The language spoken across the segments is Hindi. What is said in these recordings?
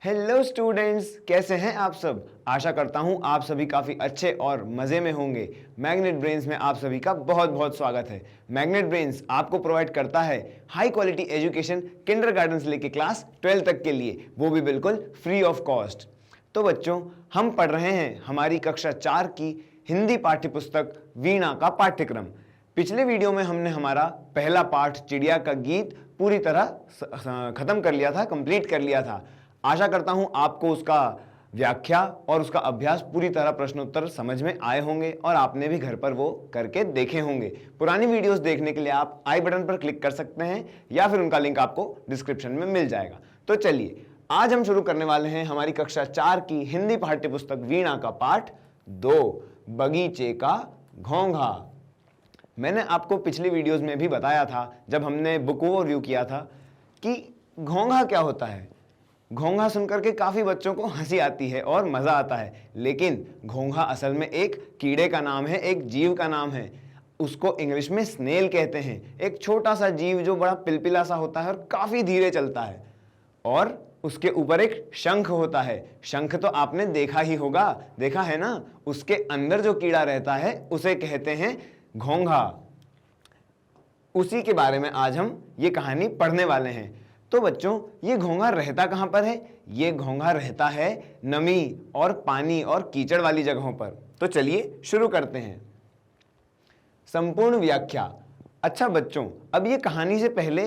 हेलो स्टूडेंट्स, कैसे हैं आप सब। आशा करता हूं आप सभी काफ़ी अच्छे और मज़े में होंगे। मैग्नेट ब्रेन्स में आप सभी का बहुत बहुत स्वागत है। मैग्नेट ब्रेन्स आपको प्रोवाइड करता है हाई क्वालिटी एजुकेशन किंडरगार्टन से लेकर क्लास 12 तक के लिए, वो भी बिल्कुल फ्री ऑफ कॉस्ट। तो बच्चों, हम पढ़ रहे हैं हमारी कक्षा 4 की हिंदी पाठ्यपुस्तक वीणा का पाठ्यक्रम। पिछले वीडियो में हमने हमारा पहला पाठ चिड़िया का गीत पूरी तरह खत्म कर लिया था, कंप्लीट कर लिया था। आशा करता हूं आपको उसका व्याख्या और उसका अभ्यास पूरी तरह प्रश्नोत्तर समझ में आए होंगे और आपने भी घर पर वो करके देखे होंगे। पुरानी वीडियोस देखने के लिए आप आई बटन पर क्लिक कर सकते हैं या फिर उनका लिंक आपको डिस्क्रिप्शन में मिल जाएगा। तो चलिए, आज हम शुरू करने वाले हैं हमारी कक्षा 4 की हिंदी पाठ्यपुस्तक वीणा का पाठ 2, बगीचे का घोंघा। मैंने आपको पिछली वीडियोस में भी बताया था, जब हमने बुक ओवरव्यू किया था, कि घोंघा क्या होता है। घोंघा सुनकर के काफ़ी बच्चों को हंसी आती है और मज़ा आता है, लेकिन घोंघा असल में एक कीड़े का नाम है, एक जीव का नाम है। उसको इंग्लिश में स्नेल कहते हैं। एक छोटा सा जीव जो बड़ा पिलपिला सा होता है और काफ़ी धीरे चलता है, और उसके ऊपर एक शंख होता है। शंख तो आपने देखा ही होगा, देखा है ना। उसके अंदर जो कीड़ा रहता है उसे कहते हैं घोंघा। उसी के बारे में आज हम ये कहानी पढ़ने वाले हैं। तो बच्चों, ये घोंघा रहता कहाँ पर है? ये घोंघा रहता है नमी और पानी और कीचड़ वाली जगहों पर। तो चलिए शुरू करते हैं। संपूर्ण व्याख्या। अच्छा बच्चों, अब ये कहानी से पहले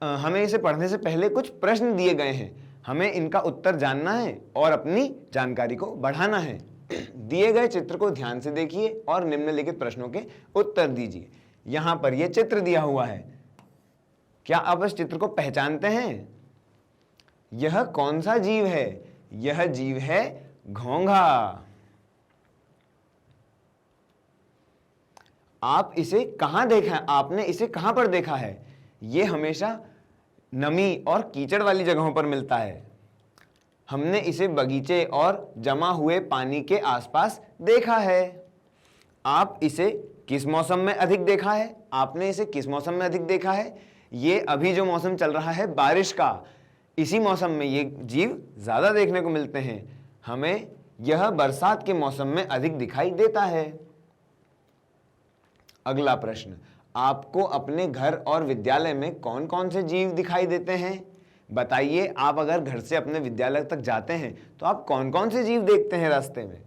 हमें इसे पढ़ने से पहले कुछ प्रश्न दिए गए हैं। हमें इनका उत्तर जानना है और अपनी जानकारी को बढ़ाना है। दिए गए चित्र को ध्यान से देखिए और निम्नलिखित प्रश्नों के उत्तर दीजिए। यहां पर यह चित्र दिया हुआ है। क्या आप इस चित्र को पहचानते हैं? यह कौन सा जीव है? यह जीव है घोंघा। आप इसे कहां देखा है? आपने इसे कहां पर देखा है? यह हमेशा नमी और कीचड़ वाली जगहों पर मिलता है। हमने इसे बगीचे और जमा हुए पानी के आसपास देखा है। आप इसे किस मौसम में अधिक देखा है? आपने इसे किस मौसम में अधिक देखा है? ये अभी जो मौसम चल रहा है बारिश का, इसी मौसम में ये जीव ज्यादा देखने को मिलते हैं। हमें यह बरसात के मौसम में अधिक दिखाई देता है। अगला प्रश्न, आपको अपने घर और विद्यालय में कौन कौन से जीव दिखाई देते हैं? बताइए, आप अगर घर से अपने विद्यालय तक जाते हैं तो आप कौन कौन से जीव देखते हैं रास्ते में?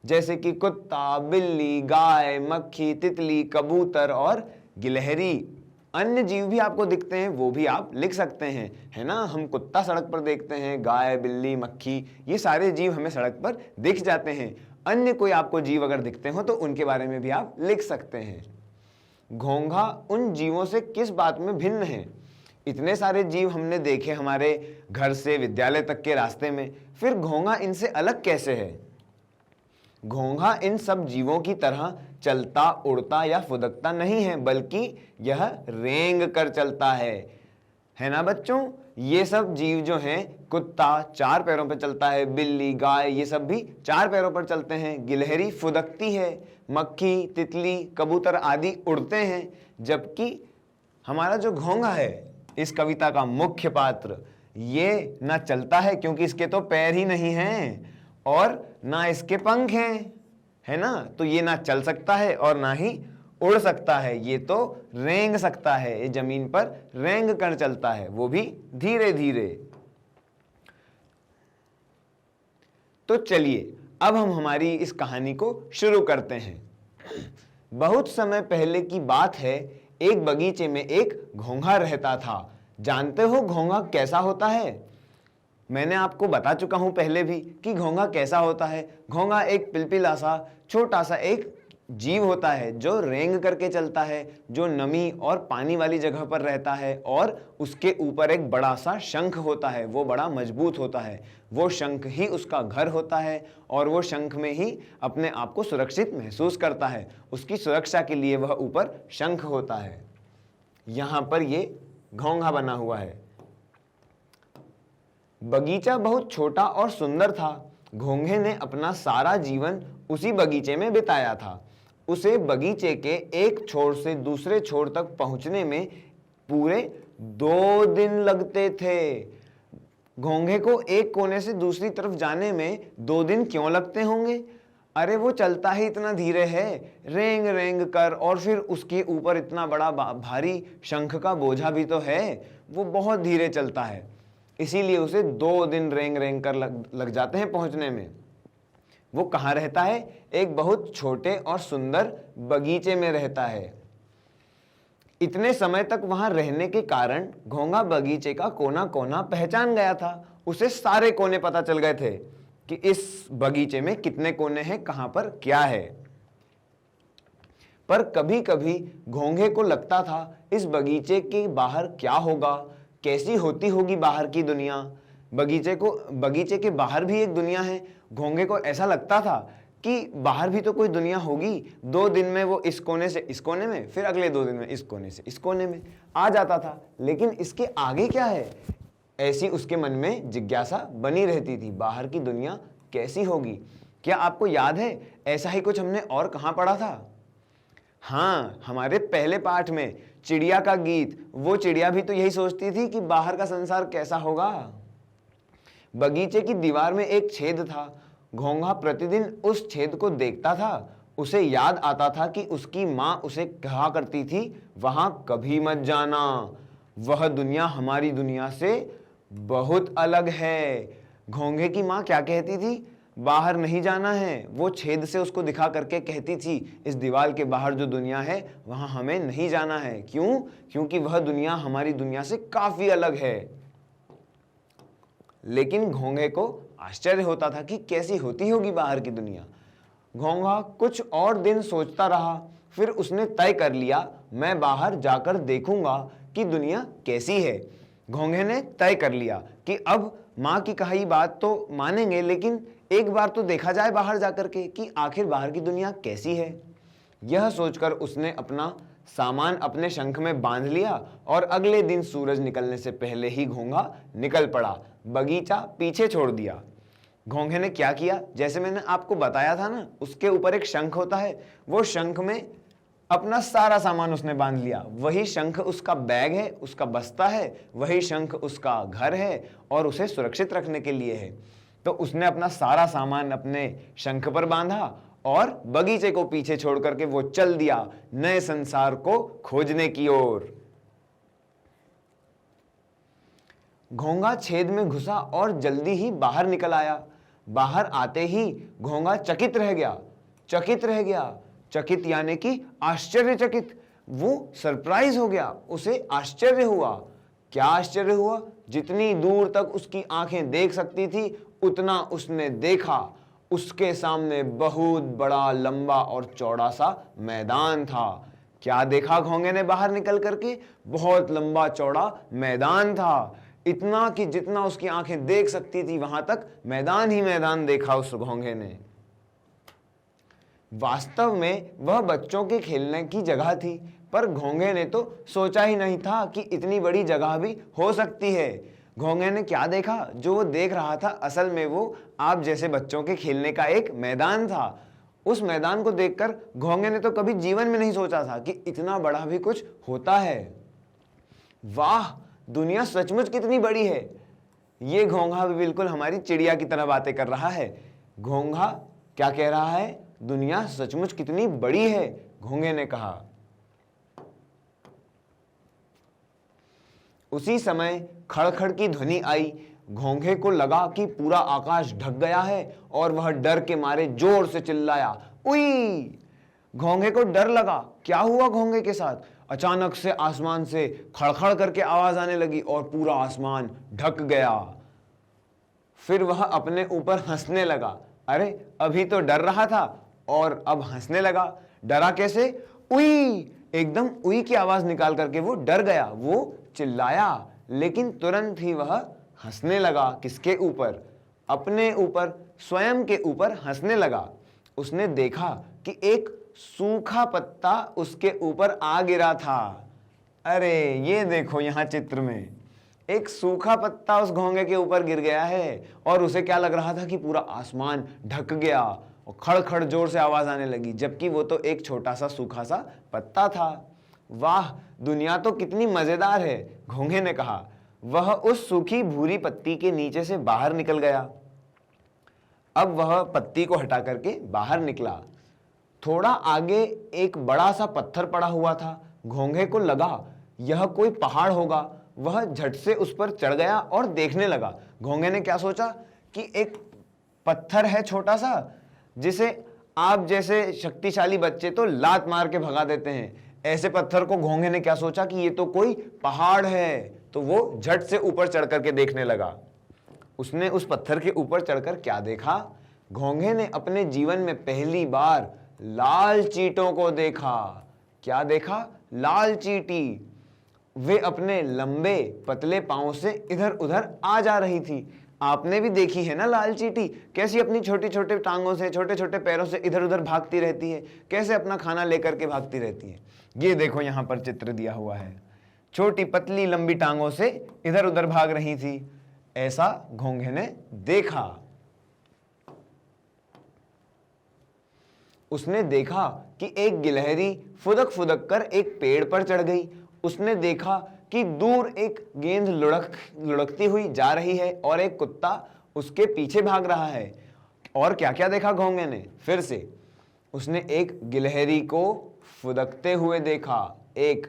जैसे कि कुत्ता, बिल्ली, गाय, मक्खी, तितली, कबूतर और गिलहरी। अन्य जीव भी आपको दिखते हैं, वो भी आप लिख सकते हैं, है ना। हम कुत्ता सड़क पर देखते हैं, गाय, बिल्ली, मक्खी, ये सारे जीव हमें सड़क पर दिख जाते हैं। अन्य कोई आपको जीव अगर दिखते हो तो उनके बारे में भी आप लिख सकते हैं। घोंघा उन जीवों से किस बात में भिन्न है? इतने सारे जीव हमने देखे हमारे घर से विद्यालय तक के रास्ते में, फिर घोंघा इनसे अलग कैसे है? घोंघा इन सब जीवों की तरह चलता, उड़ता या फुदकता नहीं है, बल्कि यह रेंग कर चलता है ना बच्चों। ये सब जीव जो हैं, कुत्ता 4 पैरों पर चलता है, बिल्ली, गाय, ये सब भी 4 पैरों पर चलते हैं। गिलहरी फुदकती है, मक्खी, तितली, कबूतर आदि उड़ते हैं। जबकि हमारा जो घोंघा है, इस कविता का मुख्य पात्र, ये ना चलता है क्योंकि इसके तो पैर ही नहीं हैं, और ना इसके पंख हैं, है ना। तो ये ना चल सकता है और ना ही उड़ सकता है। ये तो रेंग सकता है, ये जमीन पर रेंग कर चलता है, वो भी धीरे धीरे। तो चलिए, अब हम हमारी इस कहानी को शुरू करते हैं। बहुत समय पहले की बात है, एक बगीचे में एक घोंघा रहता था। जानते हो घोंघा कैसा होता है? मैंने आपको बता चुका हूं पहले भी कि घोंघा कैसा होता है। घोंघा एक पिलपिला सा छोटा सा एक जीव होता है जो रेंग करके चलता है, जो नमी और पानी वाली जगह पर रहता है, और उसके ऊपर एक बड़ा सा शंख होता है। वो बड़ा मजबूत होता है। वो शंख ही उसका घर होता है और वो शंख में ही अपने आप को सुरक्षित महसूस करता है। उसकी सुरक्षा के लिए वह ऊपर शंख होता है। यहां पर ये घोंघा बना हुआ है। बगीचा बहुत छोटा और सुंदर था। घोंघे ने अपना सारा जीवन उसी बगीचे में बिताया था। उसे बगीचे के एक छोर से दूसरे छोर तक पहुंचने में पूरे 2 दिन लगते थे। घोंघे को एक कोने से दूसरी तरफ जाने में 2 दिन क्यों लगते होंगे? अरे वो चलता ही इतना धीरे है, रेंग रेंग कर, और फिर उसके ऊपर इतना बड़ा भारी शंख का बोझा भी तो है, वो बहुत धीरे चलता है, इसीलिए उसे 2 दिन रेंग रेंग कर लग जाते हैं पहुंचने में। वो कहाँ रहता है? एक बहुत छोटे और सुंदर बगीचे में रहता है। इतने समय तक वहां रहने के कारण घोंघा बगीचे का कोना कोना पहचान गया था। उसे सारे कोने पता चल गए थे कि इस बगीचे में कितने कोने हैं, कहां पर क्या है। पर कभी कभी घोंघे को लगता था इस बगीचे के बाहर क्या होगा, कैसी होती होगी बाहर की दुनिया। बगीचे के बाहर भी एक दुनिया है। घोंघे को ऐसा लगता था कि बाहर भी तो कोई दुनिया होगी। 2 दिन में वो इस कोने से इस कोने में, फिर अगले 2 दिन में इस कोने से इस कोने में आ जाता था, लेकिन इसके आगे क्या है, ऐसी उसके मन में जिज्ञासा बनी रहती थी। बाहर की दुनिया कैसी होगी? क्या आपको याद है ऐसा ही कुछ हमने और कहां पढ़ा था? हाँ, हमारे पहले पाठ में चिड़िया का गीत। वो चिड़िया भी तो यही सोचती थी कि बाहर का संसार कैसा होगा। बगीचे की दीवार में एक छेद था। घोंघा प्रतिदिन उस छेद को देखता था। उसे याद आता था कि उसकी माँ उसे कहा करती थी, वहां कभी मत जाना, वह दुनिया हमारी दुनिया से बहुत अलग है। घोंघे की माँ क्या कहती थी? बाहर नहीं जाना है। वो छेद से उसको दिखा करके कहती थी, इस दीवार के बाहर जो दुनिया है वहां हमें नहीं जाना है। क्यों? क्योंकि वह दुनिया हमारी दुनिया से काफी अलग है। लेकिन घोंघे को आश्चर्य होता था कि कैसी होती होगी बाहर की दुनिया। घोंघा कुछ और दिन सोचता रहा, फिर उसने तय कर लिया, मैं बाहर जाकर देखूंगा कि दुनिया कैसी है। घोंघे ने तय कर लिया कि अब माँ की कही बात तो मानेंगे, लेकिन एक बार तो देखा जाए बाहर जाकर के कि आखिर बाहर की दुनिया कैसी है। यह सोचकर उसने अपना सामान अपने शंख में बांध लिया और अगले दिन सूरज निकलने से पहले ही घोंघा निकल पड़ा। बगीचा पीछे छोड़ दिया। घोंघे ने क्या किया? जैसे मैंने आपको बताया था ना, उसके ऊपर एक शंख होता है, वो शंख में अपना सारा सामान उसने बांध लिया। वही शंख उसका बैग है, उसका बस्ता है, वही शंख उसका घर है और उसे सुरक्षित रखने के लिए है। तो उसने अपना सारा सामान अपने शंख पर बांधा और बगीचे को पीछे छोड़ करके वो चल दिया नए संसार को खोजने की ओर। घोंघा छेद में घुसा और जल्दी ही बाहर निकल आया। बाहर आते ही घोंघा चकित रह गया। चकित यानी कि आश्चर्यचकित। वो सरप्राइज हो गया, उसे आश्चर्य हुआ। क्या आश्चर्य हुआ? जितनी दूर तक उसकी आंखें देख सकती थी उतना उसने देखा। उसके सामने बहुत बड़ा, लंबा और चौड़ा सा मैदान था। क्या देखा घोंघे ने बाहर निकल करके? बहुत लंबा चौड़ा मैदान था, इतना कि जितना उसकी आंखें देख सकती थी वहां तक मैदान ही मैदान देखा उस घोंघे ने। वास्तव में वह बच्चों के खेलने की जगह थी, पर घोंघे ने तो सोचा ही नहीं था कि इतनी बड़ी जगह भी हो सकती है। घोंघे ने क्या देखा? जो वो देख रहा था असल में वो आप जैसे बच्चों के खेलने का एक मैदान था। उस मैदान को देखकर घोंघे ने तो कभी जीवन में नहीं सोचा था कि इतना बड़ा भी कुछ होता है। वाह, दुनिया सचमुच कितनी बड़ी है। ये घोंघा भी बिल्कुल हमारी चिड़िया की तरह बातें कर रहा है। घोंघा क्या कह रहा है? दुनिया सचमुच कितनी बड़ी है, घोंघे ने कहा। उसी समय खड़खड़ की ध्वनि आई। घोंघे को लगा कि पूरा आकाश ढक गया है और वह डर के मारे जोर से चिल्लाया, उई! घोंघे को डर लगा। क्या हुआ घोंघे के साथ? अचानक से आसमान से खड़खड़ करके आवाज आने लगी और पूरा आसमान ढक गया। फिर वह अपने ऊपर हंसने लगा। अरे, अभी तो डर रहा था और अब हंसने लगा। डरा कैसे? उई! एकदम उई की आवाज निकाल करके वो डर गया। वो चिल्लाया, लेकिन तुरंत ही वह हंसने लगा। किसके ऊपर? अपने ऊपर, स्वयं के ऊपर हंसने लगा। उसने देखा कि एक सूखा पत्ता उसके ऊपर आ गिरा था। अरे, ये देखो यहां चित्र में एक सूखा पत्ता उस घोंघे के ऊपर गिर गया है और उसे क्या लग रहा था कि पूरा आसमान ढक गया और खड़खड़ जोर से आवाज आने लगी, जबकि वो तो एक छोटा सा सूखा सा पत्ता था। वाह, दुनिया तो कितनी मजेदार है, घोंघे ने कहा। वह उस सूखी भूरी पत्ती के नीचे से बाहर निकल गया। अब वह पत्ती को हटा करके बाहर निकला। थोड़ा आगे एक बड़ा सा पत्थर पड़ा हुआ था। घोंघे को लगा यह कोई पहाड़ होगा। वह झट से उस पर चढ़ गया और देखने लगा। घोंघे ने क्या सोचा कि एक पत्थर है छोटा सा, जिसे आप जैसे शक्तिशाली बच्चे तो लात मार के भगा देते हैं। ऐसे पत्थर को घोंघे ने क्या सोचा कि ये तो कोई पहाड़ है। तो वो झट से ऊपर चढ़ करके देखने लगा। उसने उस पत्थर के ऊपर चढ़कर क्या देखा? घोंघे ने अपने जीवन में पहली बार लाल चींटों को देखा। क्या देखा? लाल चींटी। वे अपने लंबे पतले पांव से इधर उधर आ जा रही थी। आपने भी देखी है ना लाल चींटी, कैसी अपनी छोटी छोटे टांगों से, छोटे छोटे पैरों से इधर उधर भागती रहती है, कैसे अपना खाना लेकर के भागती रहती है। ये देखो यहां पर चित्र दिया हुआ है। छोटी पतली लंबी टांगों से इधर उधर भाग रही थी। ऐसा घोंघे ने देखा। उसने देखा कि एक गिलहरी फुदक फुदक कर एक पेड़ पर चढ़ गई। उसने देखा कि दूर एक गेंद लुढ़कती हुई जा रही है और एक कुत्ता उसके पीछे भाग रहा है। और क्या क्या देखा घोंघे ने? फिर से उसने एक गिलहरी को फुदकते हुए देखा, एक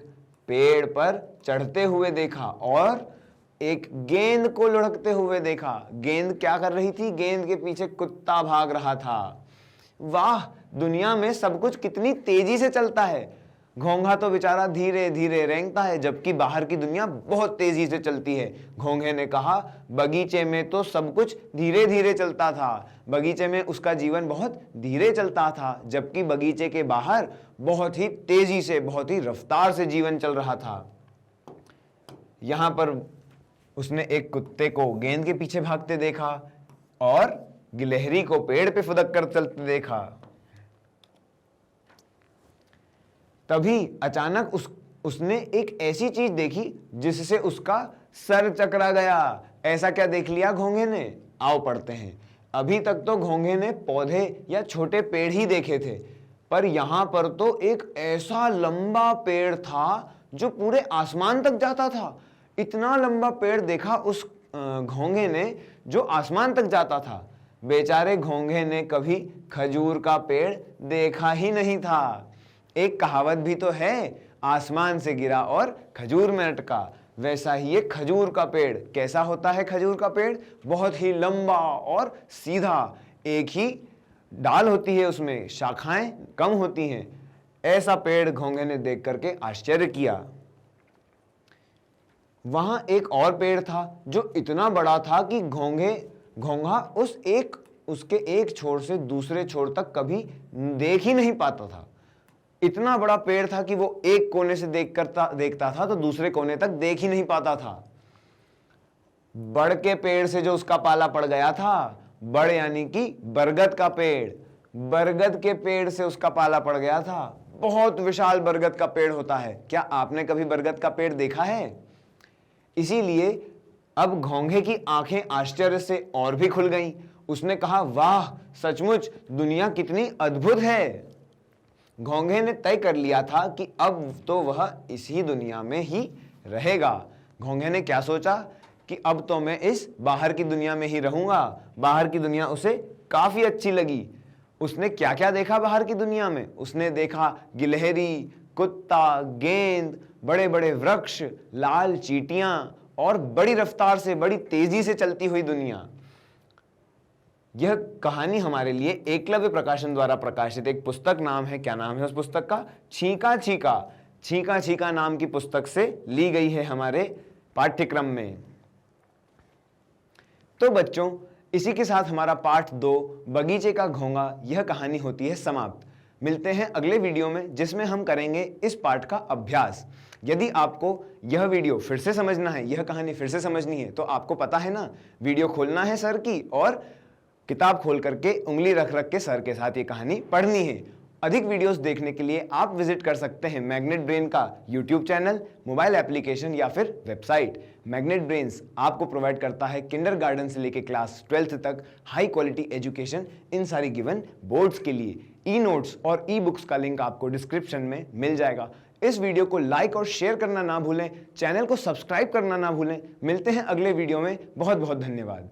पेड़ पर चढ़ते हुए देखा और एक गेंद को लुढ़कते हुए देखा। गेंद क्या कर रही थी? गेंद के पीछे कुत्ता भाग रहा था। वाह, दुनिया में सब कुछ कितनी तेजी से चलता है। घोंघा तो बेचारा धीरे धीरे रेंगता है, जबकि बाहर की दुनिया बहुत तेजी से चलती है। घोंघे ने कहा, बगीचे में तो सब कुछ धीरे धीरे चलता था। बगीचे में उसका जीवन बहुत धीरे चलता था, जबकि बगीचे के बाहर बहुत ही तेजी से, बहुत ही रफ्तार से जीवन चल रहा था। यहां पर उसने एक कुत्ते को गेंद के पीछे भागते देखा और गिलहरी को पेड़ पे फुदक कर चलते देखा। तभी अचानक उसने एक ऐसी चीज देखी जिससे उसका सर चकरा गया। ऐसा क्या देख लिया घोंघे ने? आओ पढ़ते हैं। अभी तक तो घोंघे ने पौधे या छोटे पेड़ ही देखे थे, पर यहां पर तो एक ऐसा लंबा पेड़ था जो पूरे आसमान तक जाता था। इतना लंबा पेड़ देखा उस घोंघे ने जो आसमान तक जाता था। बेचारे घोंघे ने कभी खजूर का पेड़ देखा ही नहीं था। एक कहावत भी तो है, आसमान से गिरा और खजूर में अटका। वैसा ही ये खजूर का पेड़ कैसा होता है? खजूर का पेड़ बहुत ही लंबा और सीधा, एक ही डाल होती है, उसमें शाखाएं कम होती हैं। ऐसा पेड़ घोंघे ने देख करके आश्चर्य किया। वहां एक और पेड़ था जो इतना बड़ा था कि घोंघा उसके एक छोर से दूसरे छोर तक कभी देख ही नहीं पाता था। इतना बड़ा पेड़ था कि वो एक कोने से देखता था तो दूसरे कोने तक देख ही नहीं पाता था। बड़ के पेड़ से जो उसका पाला पड़ गया था, बड़ यानी कि बरगद का पेड़, बरगद के पेड़ से उसका पाला पड़ गया था। बहुत विशाल बरगद का पेड़ होता है। क्या आपने कभी बरगद का पेड़ देखा है? इसीलिए अब घोंघे की आंखें आश्चर्य से और भी खुल गईं। उसने कहा, वाह, सचमुच दुनिया कितनी अद्भुत है। घोंघे ने तय कर लिया था कि अब तो वह इसी दुनिया में ही रहेगा। घोंघे ने क्या सोचा कि अब तो मैं इस बाहर की दुनिया में ही रहूंगा। बाहर की दुनिया उसे काफी अच्छी लगी। उसने क्या क्या देखा बाहर की दुनिया में? उसने देखा गिलहरी, कुत्ता, गेंद, बड़े बड़े वृक्ष, लाल चींटियां और बड़ी रफ्तार से, बड़ी तेजी से चलती हुई दुनिया। यह कहानी हमारे लिए एकलव्य प्रकाशन द्वारा प्रकाशित एक पुस्तक नाम है, क्या नाम है उस पुस्तक का? छींका छींका। छींका छींका नाम की पुस्तक से ली गई है हमारे पाठ्यक्रम में। तो बच्चों, इसी के साथ हमारा पाठ 2 बगीचे का घोंघा, यह कहानी होती है समाप्त। मिलते हैं अगले वीडियो में, जिसमें हम करेंगे इस पाठ का अभ्यास। यदि आपको यह वीडियो फिर से समझना है, यह कहानी फिर से समझनी है, तो आपको पता है ना, वीडियो खोलना है सर की और किताब खोल करके उंगली रख रख के सर के साथ ये कहानी पढ़नी है। अधिक वीडियोस देखने के लिए आप विजिट कर सकते हैं मैग्नेट ब्रेन का यूट्यूब चैनल, मोबाइल एप्लीकेशन या फिर वेबसाइट। मैग्नेट ब्रेन्स आपको प्रोवाइड करता है किंडरगार्टन से लेकर क्लास 12th तक हाई क्वालिटी एजुकेशन इन सारी गिवन बोर्ड्स के लिए। ई नोट्स और ई बुक्स का लिंक आपको डिस्क्रिप्शन में मिल जाएगा। इस वीडियो को लाइक और शेयर करना ना भूलें, चैनल को सब्सक्राइब करना ना भूलें। मिलते हैं अगले वीडियो में। बहुत बहुत धन्यवाद।